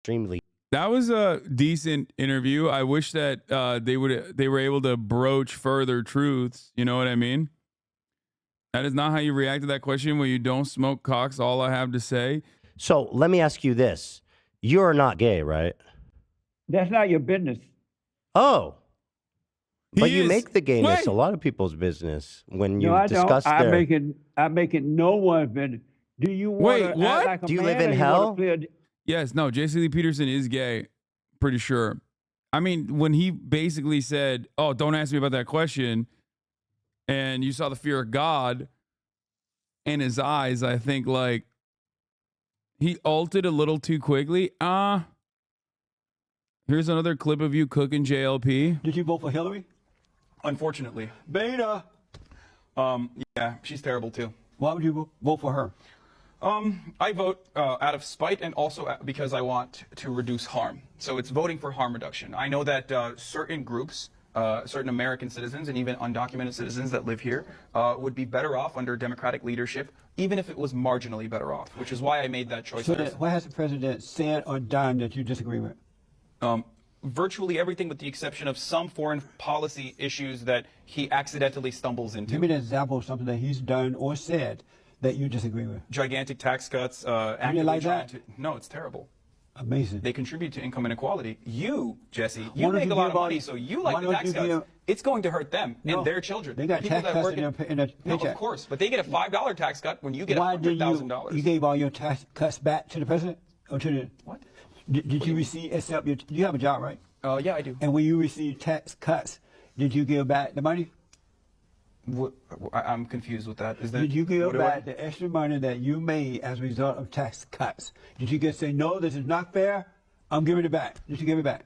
extremely. That was a decent interview. I wish that they were able to broach further truths. You know what I mean? That is not how you react to that question when you don't smoke cocks. All I have to say. So let me ask you this. You're not gay, right? That's not your business. Oh. But He you is. make the gayness Wait. a lot of people's business when No, you I discuss don't. their... I make it no one's business. Do you want Wait, to what? act like a Do you man live in or you hell? wanna play a- Yes, no, J.C. Lee Peterson is gay. Pretty sure. I mean, when he basically said, oh, don't ask me about that question, and you saw the fear of God in his eyes, I think, like, he altered a little too quickly. Here's another clip of you cooking JLP. Did you vote for Hillary? Unfortunately. Beta. Yeah, she's terrible too. Why would you vote for her? I vote out of spite and also because I want to reduce harm. So it's voting for harm reduction. I know that certain groups, certain American citizens and even undocumented citizens that live here would be better off under Democratic leadership, even if it was marginally better off, which is why I made that choice. So what has the president said or done that you disagree with? Virtually everything with the exception of some foreign policy issues that he accidentally stumbles into. Give me an example of something that he's done or said that you disagree with. Gigantic tax cuts. You like that? No, it's terrible. Amazing. They contribute to income inequality. You, Jesse, you Why don't make you a lot give of all money, these- so you why like the don't tax you cuts. give- It's going to hurt them No, and their children. they got People tax that cuts work in their No, paycheck. of course, but they get a $5 tax cut when you get Why did $100,000. you gave all your tax cuts back to the president? Or to the, What? Did you receive, except your, you have a job, right? Yeah, I do. And when you receive tax cuts, did you give back the money? I'm confused with that. Is that Did you give what do back the extra money that you made as a result of tax cuts? Did you just say, no, this is not fair, I'm giving it back? Did you give it back?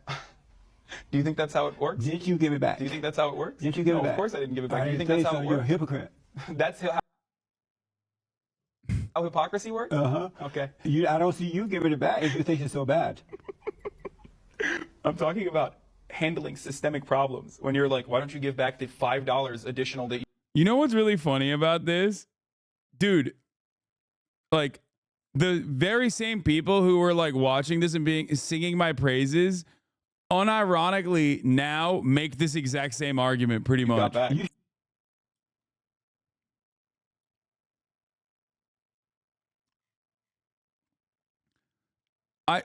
Do you think that's how it works? Did you give it back? Do you think that's how it works? Did you give no, it back? Of course I didn't give it back. I Do you think didn't that's how so. it You're a works? hypocrite. That's how hypocrisy works? Uh-huh. Okay. I don't see you giving it back if you think it's so bad. I'm talking about handling systemic problems. When you're like, why don't you give back the $5 additional that You know what's really funny about this? Dude, like, the very same people who were like watching this and singing my praises unironically now make this exact same argument pretty much. got back?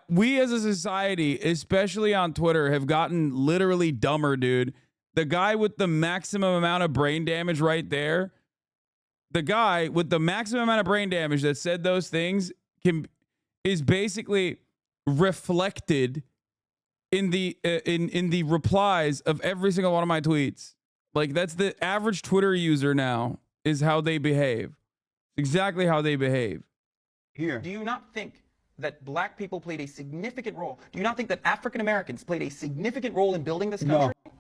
We as a society, especially on Twitter, have gotten literally dumber, dude. The guy with the maximum amount of brain damage right there, the guy with the maximum amount of brain damage that said those things is basically reflected in the replies of every single one of my tweets. Like, that's the average Twitter user now, is how they behave. Exactly how they behave. Here. Do you not think that black people played a significant role? Do you not think that African Americans played a significant role in building this country? No.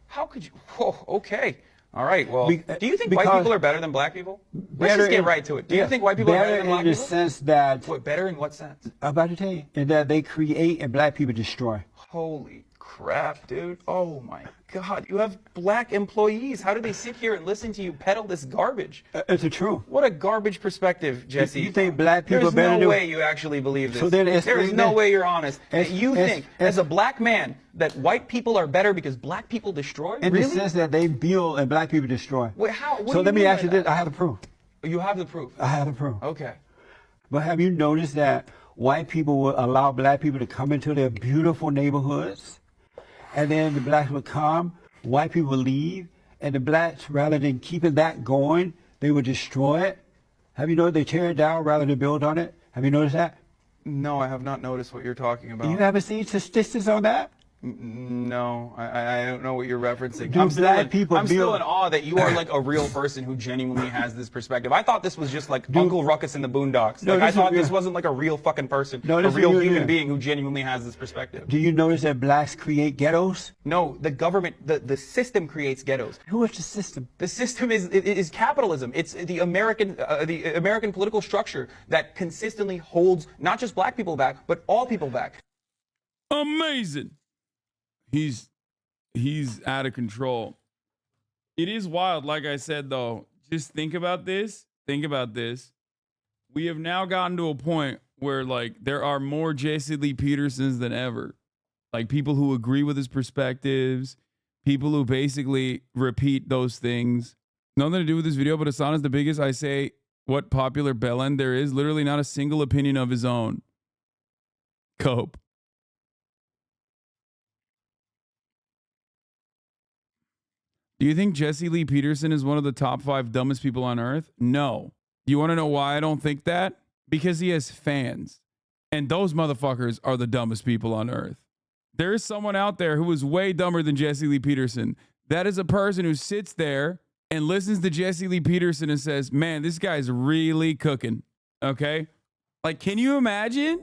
How could you? Oh, okay. All right. Well, do you think white because- people are better than black people? Let's Better just get in- right to it. Do you yeah, think white people are better than black in the people? sense that, What, better in what sense? I'm about to tell you, is that they create and black people destroy. Holy crap, dude. Oh my God. You have black employees. How do they sit here and listen to you peddle this garbage? It's the truth. What a garbage perspective, Jesse. You think black people There's are better no than- way you actually believe this. So then there is explain no that. way you're honest. You It's- think, as a black man, that white people are better because black people destroy? In Really? the sense that they build and black people destroy. Wait, how? What So do you let me mean ask by you this. that? I have the proof. You have the proof. I have the proof. Okay. But have you noticed that white people will allow black people to come into their beautiful neighborhoods? And then the blacks would come, white people would leave, and the blacks, rather than keeping that going, they would destroy it. Have you noticed they tear it down rather than build on it? Have you noticed that? No, I have not noticed what you're talking about. You haven't seen statistics on that? No, I don't know what you're referencing. Do black people I'm still build- in awe that you are like a real person who genuinely has this perspective. I thought this was just like Uncle Ruckus in the Boondocks. No, Like, I this is thought real. this wasn't like a real fucking person, No, a this is real real, human yeah. being who genuinely has this perspective. Do you notice that blacks create ghettos? No, the government, the system creates ghettos. Who is the system? The system is capitalism. It's the American political structure that consistently holds not just black people back, but all people back. Amazing. He's out of control. It is wild. Like I said, though, just think about this. Think about this. We have now gotten to a point where like there are more Jesse Lee Petersons than ever. Like people who agree with his perspectives, people who basically repeat those things. Nothing to do with this video, but Hasan is the biggest. I say what popular bellend there is. Literally not a single opinion of his own. Cope. Do you think Jesse Lee Peterson is one of the top 5 dumbest people on earth? No. You want to know why I don't think that? Because he has fans. And those motherfuckers are the dumbest people on earth. There is someone out there who is way dumber than Jesse Lee Peterson. That is a person who sits there and listens to Jesse Lee Peterson and says, man, this guy's really cooking. Okay? Like, can you imagine?